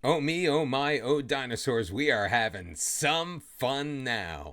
Oh me, oh my, oh dinosaurs, we are having some fun now.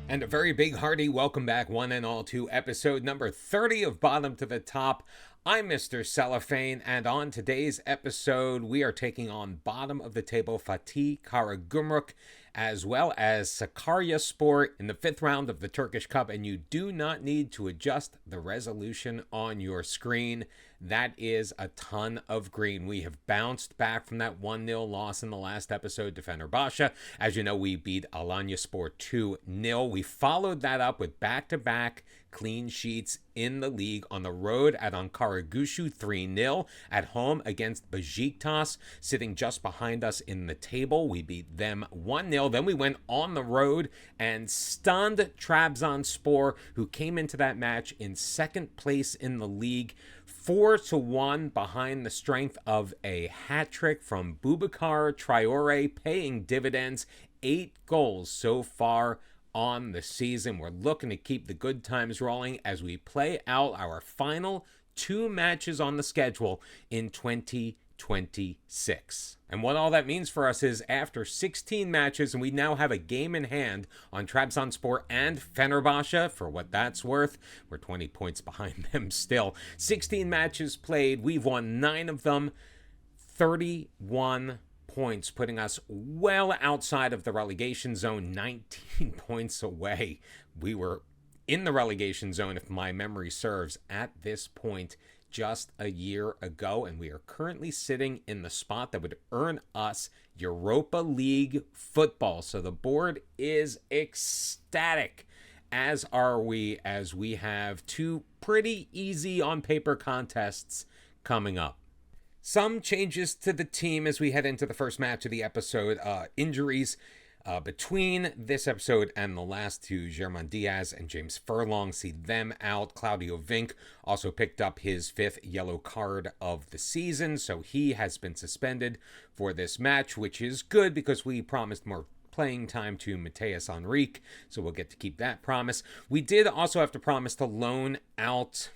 And a very big hearty welcome back, one and all, to episode number 30 of Bottom to the Top. I'm Mr. Cellophane, and on today's episode, we are taking on bottom of the table Fatih Karagümrük, as well as Sakaryaspor in the 5th round of the Turkish Cup, and you do not need to adjust the resolution on your screen. That is a ton of green. We have bounced back from that 1-0 loss in the last episode to Fenerbahce. As you know, we beat Alanyaspor 2-0. We followed that up with back-to-back clean sheets in the league on the road at Ankaragücü 3-0, at home against Beşiktaş, sitting just behind us in the table. We beat them 1-0. Then we went on the road and stunned Trabzonspor, who came into that match in second place in the league, 4-1 behind the strength of a hat trick from Boubacar Traoré, paying dividends. 8 goals so far on the season. We're looking to keep the good times rolling as we play out our final 2 matches on the schedule in 2026. And what all that means for us is after 16 matches, and we now have a game in hand on Trabzonspor and Fenerbahce, for what that's worth. We're 20 points behind them still. 16 matches played. We've won 9 of them. 31 points, putting us well outside of the relegation zone, 19 points away. We were in the relegation zone, if my memory serves, at this point just a year ago, and we are currently sitting in the spot that would earn us Europa League football. So the board is ecstatic, as are we, as we have 2 pretty easy on paper contests coming up. Some changes to the team as we head into the first match of the episode. Injuries between this episode and the last 2, German Diaz and James Furlong, see them out. Claudio Vinck also picked up his 5th yellow card of the season, so he has been suspended for this match, which is good because we promised more playing time to Matheus Henrique, so we'll get to keep that promise. We did also have to promise to loan out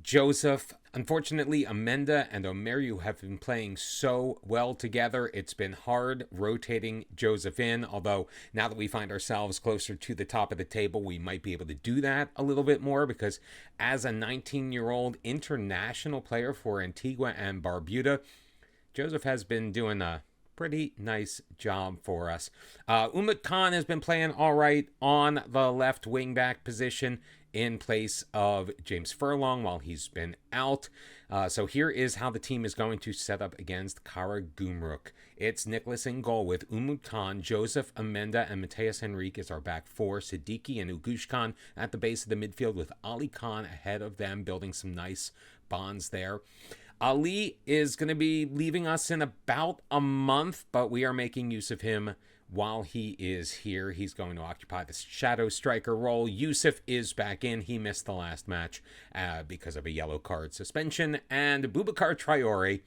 Joseph. Unfortunately, Amenda and Omeru have been playing so well together. It's been hard rotating Joseph in, although now that we find ourselves closer to the top of the table, we might be able to do that a little bit more, because as a 19-year-old international player for Antigua and Barbuda, Joseph has been doing a pretty nice job for us. Umut Khan has been playing all right on the left wing-back position in place of James Furlong while he's been out. So here is how the team is going to set up against Karagümrük. It's Nicholas in goal with Umut Khan, Joseph, Amenda, and Matheus Henrique as our back 4. Siddiqui and Uguşkan at the base of the midfield with Ali Khan ahead of them, building some nice bonds there. Ali is going to be leaving us in about a month, but we are making use of him while he is here. He's going to occupy the shadow striker role. Yusuf is back in. He missed the last match because of a yellow card suspension. And Boubacar Traoré,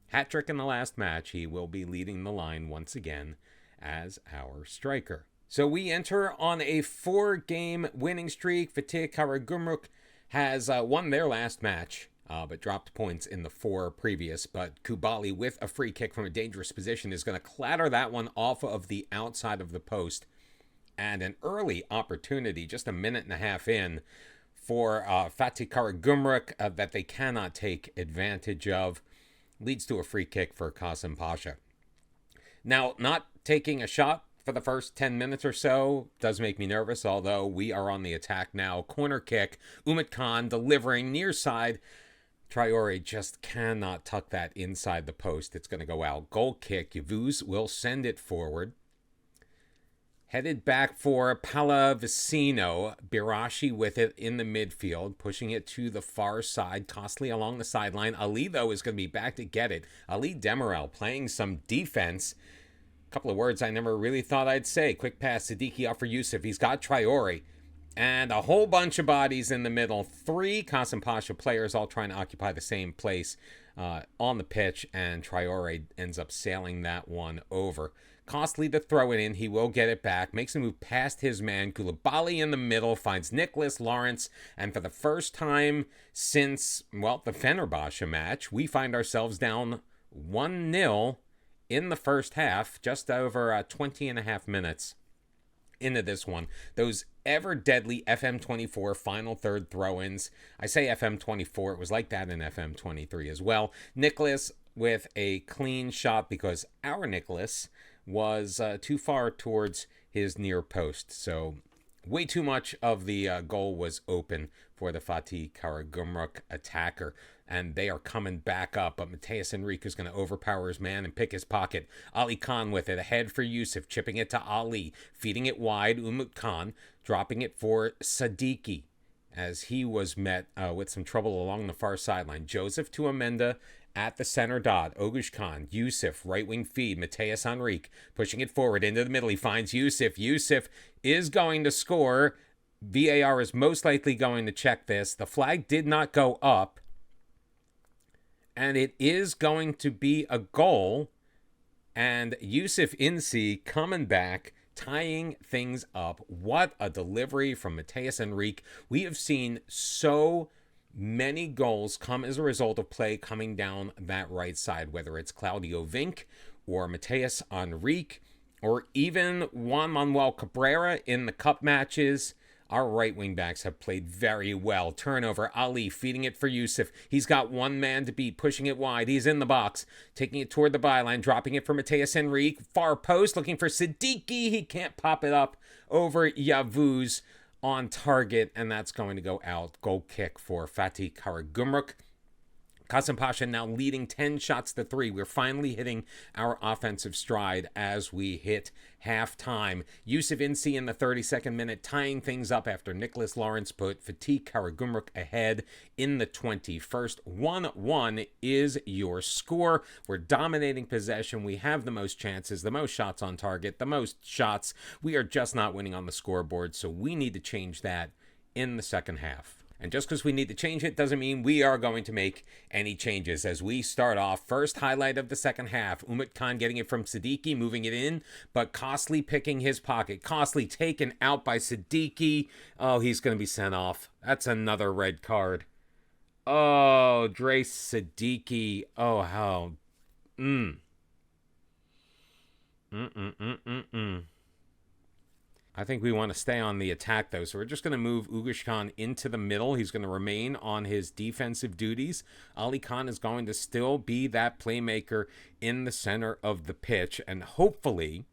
hat trick in the last match. He will be leading the line once again as our striker. So we enter on a 4-game winning streak. Fatih Karagümrük has won their last match, but dropped points in the 4 previous. But Kubali, with a free kick from a dangerous position, is going to clatter that one off of the outside of the post. And an early opportunity, just a minute and a half in, for Fatih Karagümrük that they cannot take advantage of, leads to a free kick for Kasımpaşa. Now, not taking a shot for the first 10 minutes or so does make me nervous, although we are on the attack now. Corner kick, Umut Khan delivering near side. Traoré just cannot tuck that inside the post. It's going to go out. Goal kick. Yavuz will send it forward. Headed back for Pallavicino. Birashi with it in the midfield, pushing it to the far side. Costly along the sideline. Ali, though, is going to be back to get it. Ali Demirel playing some defense. A couple of words I never really thought I'd say. Quick pass. Siddiqui off for Yusuf. He's got Traoré. And a whole bunch of bodies in the middle. 3 Kasımpaşa players all trying to occupy the same place on the pitch. And Traoré ends up sailing that one over. Costly to throw it in. He will get it back. Makes a move past his man. Koulibaly in the middle. Finds Nicholas Lawrence. And for the first time since, well, the Fenerbahce match, we find ourselves down 1-0 in the first half. Just over 20 and a half minutes into this one. Those ever deadly FM24 final third throw-ins. I say FM24. It was like that in FM23 as well. Nicholas with a clean shot because our Nicholas was too far towards his near post. So way too much of the goal was open for the Fatih Karagümrük attacker. And they are coming back up. But Mateus Henrique is going to overpower his man and pick his pocket. Ali Khan with it. Ahead for Yusuf. Chipping it to Ali. Feeding it wide. Umut Khan dropping it for Siddiqui as he was met with some trouble along the far sideline. Joseph to Amenda at the center dot. Ogush Khan. Yusuf. Right wing feed. Mateus Henrique pushing it forward into the middle. He finds Yusuf. Yusuf is going to score. VAR is most likely going to check this. The flag did not go up. And it is going to be a goal. And Yusuf Insi coming back, tying things up. What a delivery from Mateus Henrique. We have seen so many goals come as a result of play coming down that right side, whether it's Claudio Vinck or Mateus Henrique or even Juan Manuel Cabrera in the cup matches. Our right wing backs have played very well. Turnover, Ali feeding it for Yusuf. He's got one man to beat, pushing it wide. He's in the box, taking it toward the byline, dropping it for Mateus Henrique. Far post, looking for Siddiqui. He can't pop it up over Yavuz on target, and that's going to go out. Goal kick for Fatih Karagümrük. Kasımpaşa now leading 10 shots to 3. We're finally hitting our offensive stride as we hit halftime. Yusuf Insi in the 32nd minute tying things up after Nicholas Lawrence put Fatih Karagümrük ahead in the 21st. 1-1 is your score. We're dominating possession. We have the most chances, the most shots on target, the most shots. We are just not winning on the scoreboard, so we need to change that in the second half. And just because we need to change it doesn't mean we are going to make any changes. As we start off, first highlight of the second half, Umut Khan getting it from Siddiqui, moving it in, but Costly picking his pocket. Costly taken out by Siddiqui. Oh, he's going to be sent off. That's another red card. Oh, Dre Siddiqui. Oh, how. I think we want to stay on the attack, though. So we're just going to move Ugush Khan into the middle. He's going to remain on his defensive duties. Ali Khan is going to still be that playmaker in the center of the pitch. And hopefully,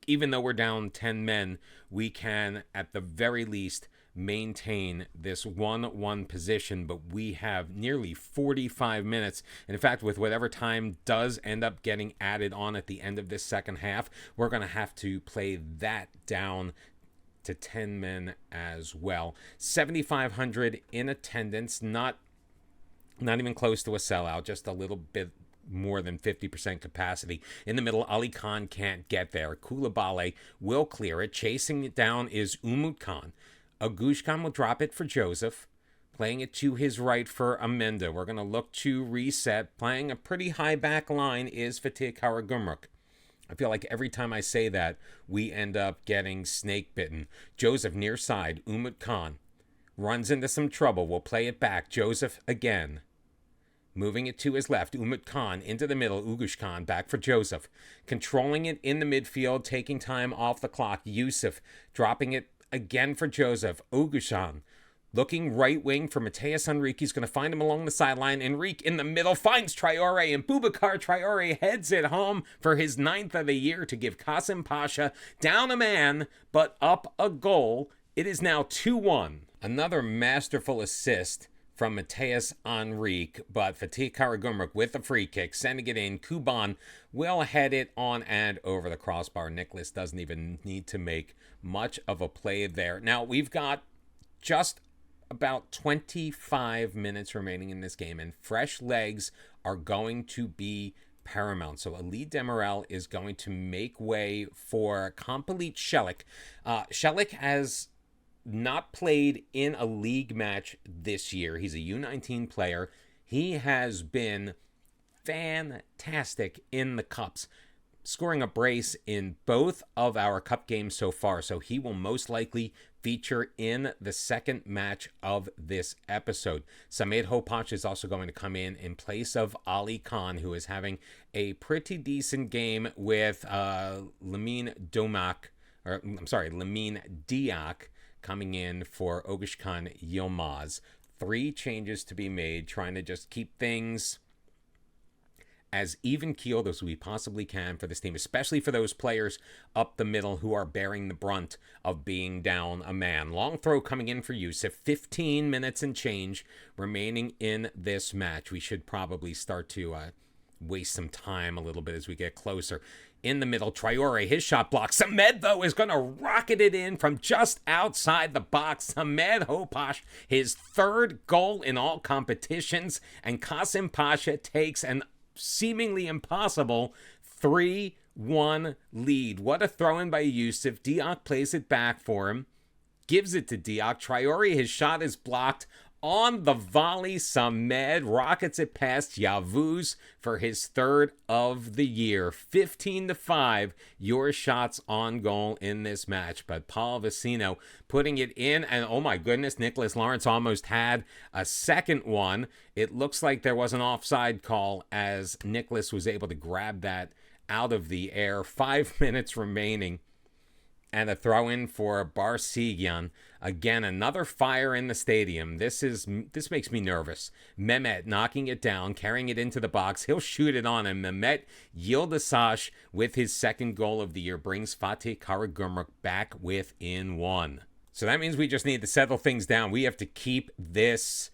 even though we're down 10 men, we can, at the very least, maintain this 1-1 position. But we have nearly 45 minutes. And in fact, with whatever time does end up getting added on at the end of this second half, we're going to have to play that down to 10 men as well. 7,500 in attendance, not even close to a sellout, just a little bit more than 50% capacity. In the middle, Ali Khan can't get there. Koulibaly will clear it. Chasing it down is Umut Khan. Agush Khan will drop it for Joseph. Playing it to his right for Amenda. We're going to look to reset. Playing a pretty high back line is Fatih Karagümrük. I feel like every time I say that, we end up getting snake bitten. Joseph near side. Umut Khan runs into some trouble. We'll play it back. Joseph again. Moving it to his left. Umut Khan into the middle. Ugush Khan back for Joseph. Controlling it in the midfield. Taking time off the clock. Yusuf dropping it again for Joseph. Ugush Khan looking right wing for Mateus Henrique. He's going to find him along the sideline. Henrique in the middle finds Traore, and Boubacar Traore heads it home for his 9th of the year to give Kasımpaşa down a man, but up a goal. It is now 2-1. Another masterful assist from Mateus Henrique, but Fatih Karagümrük with the free kick, sending it in. Kuban will head it on and over the crossbar. Nicholas doesn't even need to make much of a play there. Now, we've got just about 25 minutes remaining in this game, and fresh legs are going to be paramount. So Ali Demirel is going to make way for Kampolit Çelik. Çelik has not played in a league match this year. He's a U19 player. He has been fantastic in the cups. scoring a brace in both of our cup games so far, so he will most likely feature in the second match of this episode. Samed Hopac is also going to come in place of Ali Khan, who is having a pretty decent game with Lamine Diak coming in for Ogishkan Yilmaz. 3 changes to be made, trying to just keep things as even-keeled as we possibly can for this team, especially for those players up the middle who are bearing the brunt of being down a man. Long throw coming in for Yusuf. 15 minutes and change remaining in this match. We should probably start to waste some time a little bit as we get closer. In the middle, Traore, his shot blocked. Samed, though, is going to rocket it in from just outside the box. Samed Hopac, his 3rd goal in all competitions, and Kasımpaşa takes an seemingly impossible 3-1 lead. What a throw-in by Yusuf. Diak plays it back for him, gives it to Diak. Traore, his shot is blocked. On the volley, Samed rockets it past Yavuz for his 3rd of the year. 15-5, your shots on goal in this match. But Paul Vecino putting it in, and oh my goodness, Nicholas Lawrence almost had a second one. It looks like there was an offside call as Nicholas was able to grab that out of the air. 5 minutes remaining. And a throw-in for Barsigyan. Again, another fire in the stadium. This makes me nervous. Mehmet knocking it down, carrying it into the box. He'll shoot it on, and Mehmet Yildizash with his 2nd goal of the year brings Fatih Karagümrük back within 1. So that means we just need to settle things down. We have to keep this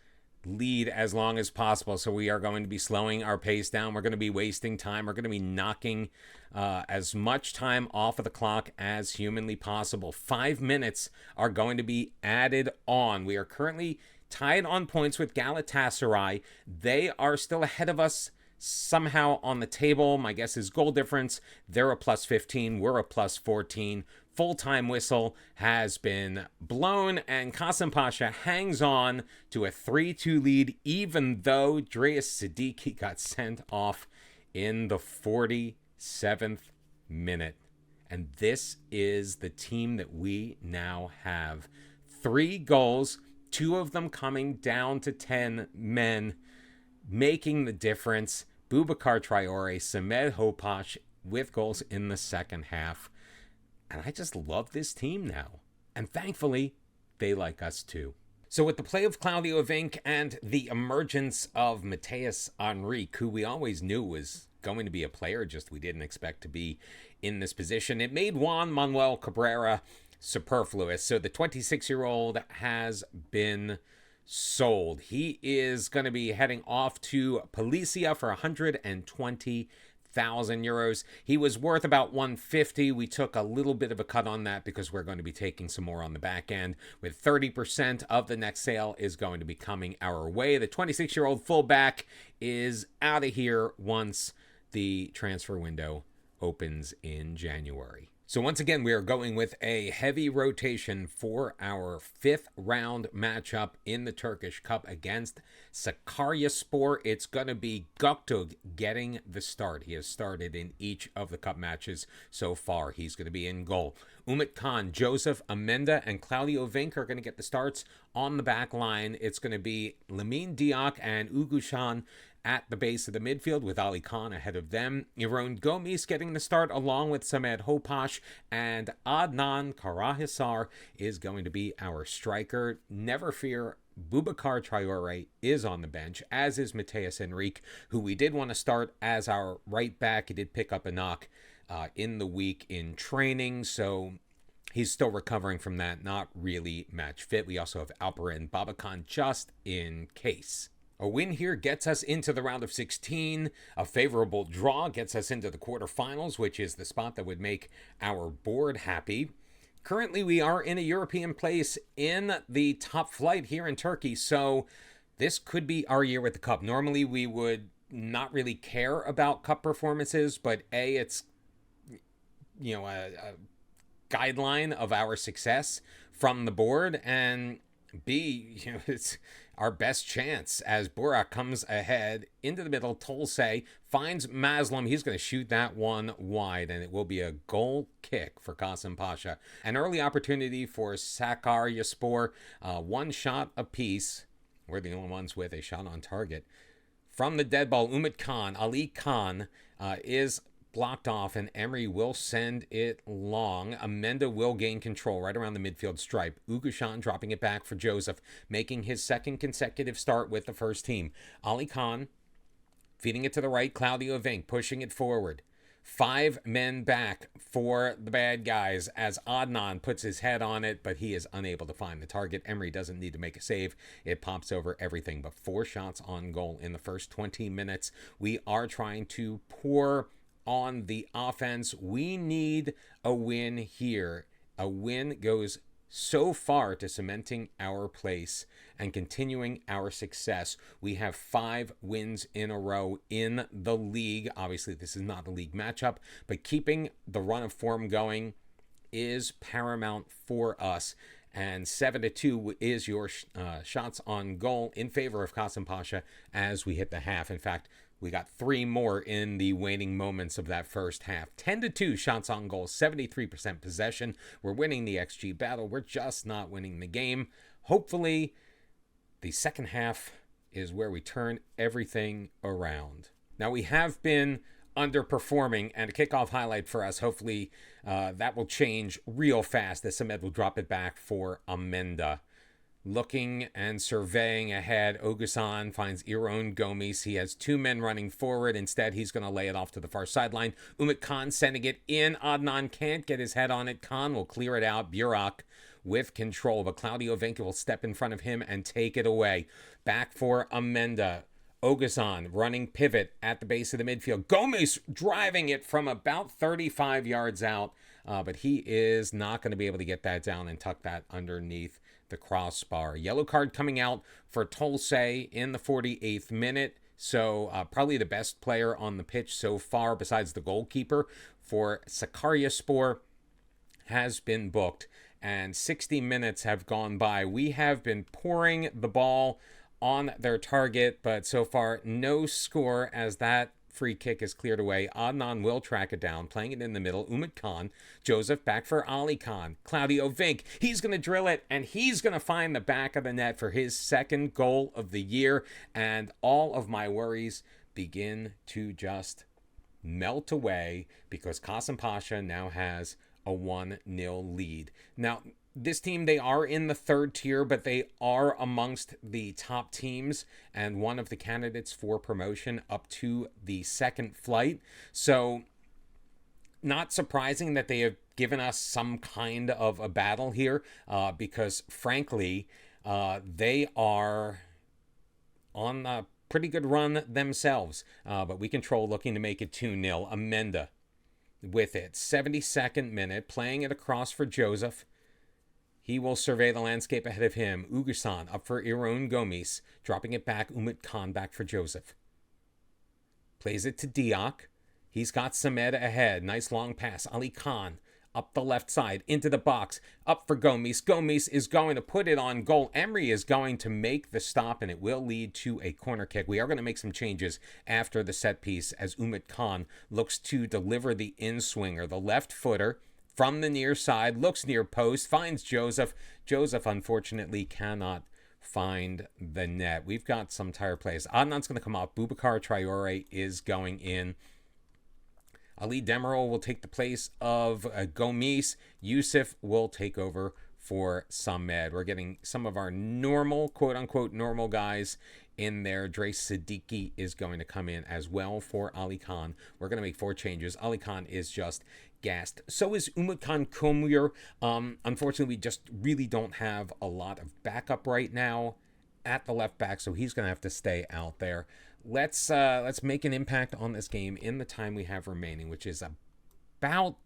lead as long as possible. So we are going to be slowing our pace down. We're going to be wasting time. We're going to be knocking as much time off of the clock as humanly possible. 5 minutes are going to be added on. We are currently tied on points with Galatasaray. They are still ahead of us somehow on the table. My guess is goal difference. They're a plus 15. We're a plus 14. Full-time whistle has been blown, and Kasımpaşa hangs on to a 3-2 lead, even though Dreas Siddiqui got sent off in the 47th minute. And this is the team that we now have. 3 goals, 2 of them coming down to 10 men, making the difference. Boubacar Traore, Samed Hopac with goals in the second half. And I just love this team now. And thankfully, they like us too. So with the play of Claudio Vinck and the emergence of Mateus Henrique, who we always knew was going to be a player, just we didn't expect to be in this position, it made Juan Manuel Cabrera superfluous. So the 26-year-old has been sold. He is going to be heading off to Policia for 120,000 euros. He was worth about 150. We took a little bit of a cut on that because we're going to be taking some more on the back end, with 30% of the next sale is going to be coming our way. The 26-year-old fullback is out of here once the transfer window opens in January. So once again, we are going with a heavy rotation for our 5th round matchup in the Turkish Cup against Sakaryaspor. It's going to be Göktürk getting the start. He has started in each of the cup matches so far. He's going to be in goal. Umut Khan, Joseph Amenda, and Claudio Vinck are going to get the starts on the back line. It's going to be Lamine Diak and Ugushan at the base of the midfield, with Ali Khan ahead of them. Yaron Gomis getting the start along with Samed Hopac, and Adnan Karahisar is going to be our striker. Never fear, Boubacar Traore is on the bench, as is Mateus Henrique, who we did want to start as our right back. He did pick up a knock in the week in training, so he's still recovering from that, not really match fit. We also have Alperen Babakan just in case. A win here gets us into the round of 16. A favorable draw gets us into the quarterfinals, which is the spot that would make our board happy. Currently, we are in a European place in the top flight here in Turkey, so this could be our year with the cup. Normally, we would not really care about cup performances, but it's a guideline of our success from the board, and B, it's our best chance as Burak comes ahead into the middle. Tolse finds Maslam. He's going to shoot that one wide, and it will be a goal kick for Kasımpaşa. An early opportunity for Sakaryaspor. One shot apiece. We're the only ones with a shot on target. From the dead ball, Umut Khan, Ali Khan is blocked off, and Emery will send it long. Amenda will gain control right around the midfield stripe. Ugushan dropping it back for Joseph, making his second consecutive start with the first team. Ali Khan feeding it to the right. Claudio Vink pushing it forward. 5 men back for the bad guys as Adnan puts his head on it, but he is unable to find the target. Emery doesn't need to make a save. It pops over everything, but 4 shots on goal in the first 20 minutes. We are trying to pour on the offense. We need a win here. A win goes so far to cementing our place and continuing our success. We have 5 wins in a row in the league. Obviously, this is not a league matchup, but keeping the run of form going is paramount for us. And 7-2 is your shots on goal in favor of Kasımpaşa as we hit the half. In fact, we got 3 more in the waning moments of that first half. 10-2 shots on goal, 73% possession. We're winning the XG battle. We're just not winning the game. Hopefully, the second half is where we turn everything around. Now, we have been underperforming, and a kickoff highlight for us. Hopefully, that will change real fast as Samed will drop it back for Amenda. Looking and surveying ahead, Ogusan finds Iron Gomis. He has 2 men running forward. Instead, he's going to lay it off to the far sideline. Umut Khan sending it in. Adnan can't get his head on it. Khan will clear it out. Burak with control, but Claudio Venke will step in front of him and take it away. Back for Amenda. Ogusan running pivot at the base of the midfield. Gomes driving it from about 35 yards out, but he is not going to be able to get that down and tuck that underneath the crossbar. Yellow card coming out for Tolse in the 48th minute. So probably the best player on the pitch so far besides the goalkeeper for Sakaryaspor has been booked. And 60 minutes have gone by. We have been pouring the ball on their target, but so far no score as that free kick is cleared away. Adnan will track it down, playing it in the middle. Umut Khan, Joseph back for Ali Khan. Claudio Vink, he's going to drill it, and he's going to find the back of the net for his second goal of the year. And all of my worries begin to just melt away because Kasımpaşa now has a 1-0 lead. Now, this team, they are in the 3rd tier, but they are amongst the top teams and one of the candidates for promotion up to the 2nd flight. So, not surprising that they have given us some kind of a battle here because, frankly, they are on a pretty good run themselves. But we control, looking to make it 2-0. Amenda with it. 72nd minute, playing it across for Joseph. He will survey the landscape ahead of him. Ugusan up for Iron Gomis. Dropping it back. Umut Khan back for Joseph. Plays it to Diak. He's got Samed ahead. Nice long pass. Ali Khan up the left side into the box. Up for Gomis. Gomis is going to put it on goal. Emery is going to make the stop, and it will lead to a corner kick. We are going to make some changes after the set piece as Umut Khan looks to deliver the in-swinger. The left footer from the near side, looks near post, finds Joseph. Joseph, unfortunately, cannot find the net. We've got some tire plays. Adnan's going to come off. Boubacar Traore is going in. Ali Demirel will take the place of Gomis. Yusuf will take over for Samed. We're getting some of our normal, quote-unquote, normal guys in there. Dre Siddiqui is going to come in as well for Ali Khan. We're going to make 4 changes. Ali Khan is just gassed. So is Umut Khan Komur. Unfortunately, we just really don't have a lot of backup right now at the left back, so he's going to have to stay out there. Let's make an impact on this game in the time we have remaining, which is about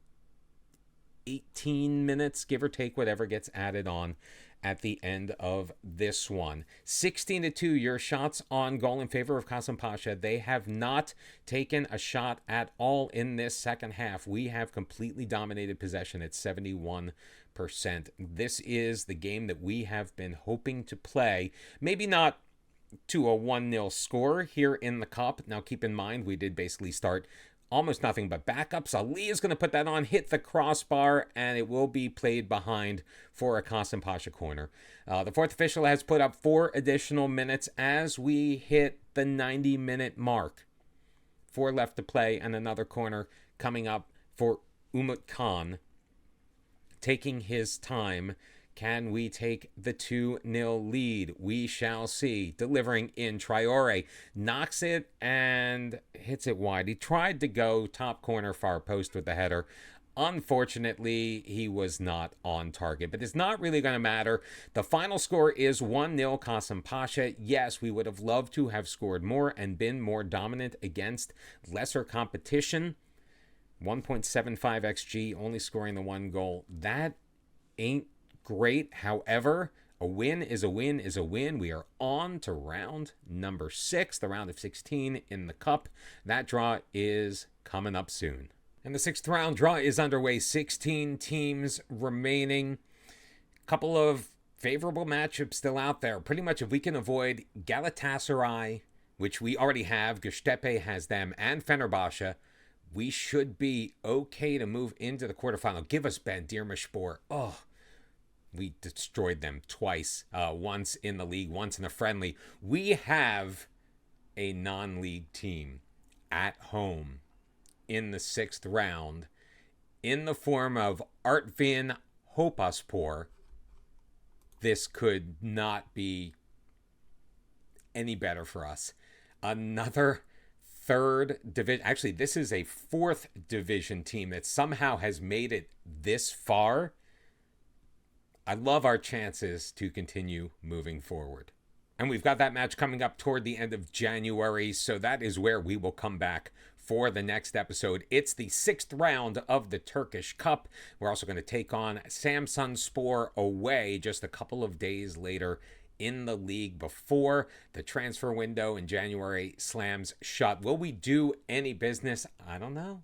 18 minutes, give or take whatever gets added on at the end of this one. 16-2, your shots on goal in favor of Kasımpaşa. They have not taken a shot at all in this second half. We have completely dominated possession at 71%. This is the game that we have been hoping to play. Maybe not to a 1-0 score here in the cup. Now keep in mind, we did basically start almost nothing but backups. Ali is going to put that on, hit the crossbar, and it will be played behind for a Kasımpaşa corner. The fourth official has put up 4 additional minutes as we hit the 90-minute mark. 4 left to play, and another corner coming up for Umut Khan. Taking his time. Can we take the 2-0 lead? We shall see. Delivering in, Traore knocks it and hits it wide. He tried to go top corner far post with the header. Unfortunately, he was not on target, but it's not really going to matter. The final score is 1-0 Kasımpaşa. Yes, we would have loved to have scored more and been more dominant against lesser competition. 1.75 XG, only scoring the 1 goal. That ain't great. However, a win is a win is a win. We are on to round number 6, the round of 16 in the cup. That draw is coming up soon. And the 6th round draw is underway. 16 teams remaining. Couple of favorable matchups still out there. Pretty much if we can avoid Galatasaray, which we already have, Göztepe has them, and Fenerbahçe, we should be okay to move into the quarterfinal. Give us Bandırmaspor. Oh, we destroyed them twice, once in the league, once in a friendly. We have a non-league team at home in the 6th round in the form of Artvin Hopaspor. This could not be any better for us. Another 3rd division. Actually, this is a 4th division team that somehow has made it this far. I love our chances to continue moving forward. And we've got that match coming up toward the end of January, so that is where we will come back for the next episode. It's the 6th round of the Turkish Cup. We're also going to take on Samsunspor away just a couple of days later in the league before the transfer window in January slams shut. Will we do any business? I don't know.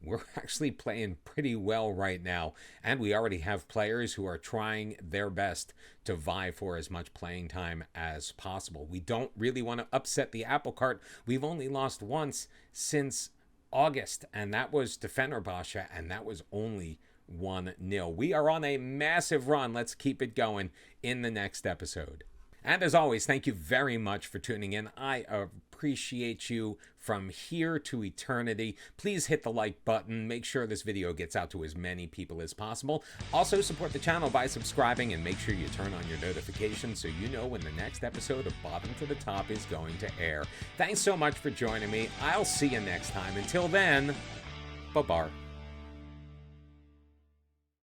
We're actually playing pretty well right now, and we already have players who are trying their best to vie for as much playing time as possible. We don't really want to upset the apple cart. We've only lost once since August, and that was to Fenerbahçe, and that was only 1-0. We are on a massive run. Let's keep it going in the next episode. And as always, thank you very much for tuning in. I appreciate you from here to eternity. Please hit the like button. Make sure this video gets out to as many people as possible. Also, support the channel by subscribing and make sure you turn on your notifications so you know when the next episode of Bottom to the Top is going to air. Thanks so much for joining me. I'll see you next time. Until then, bye-bye.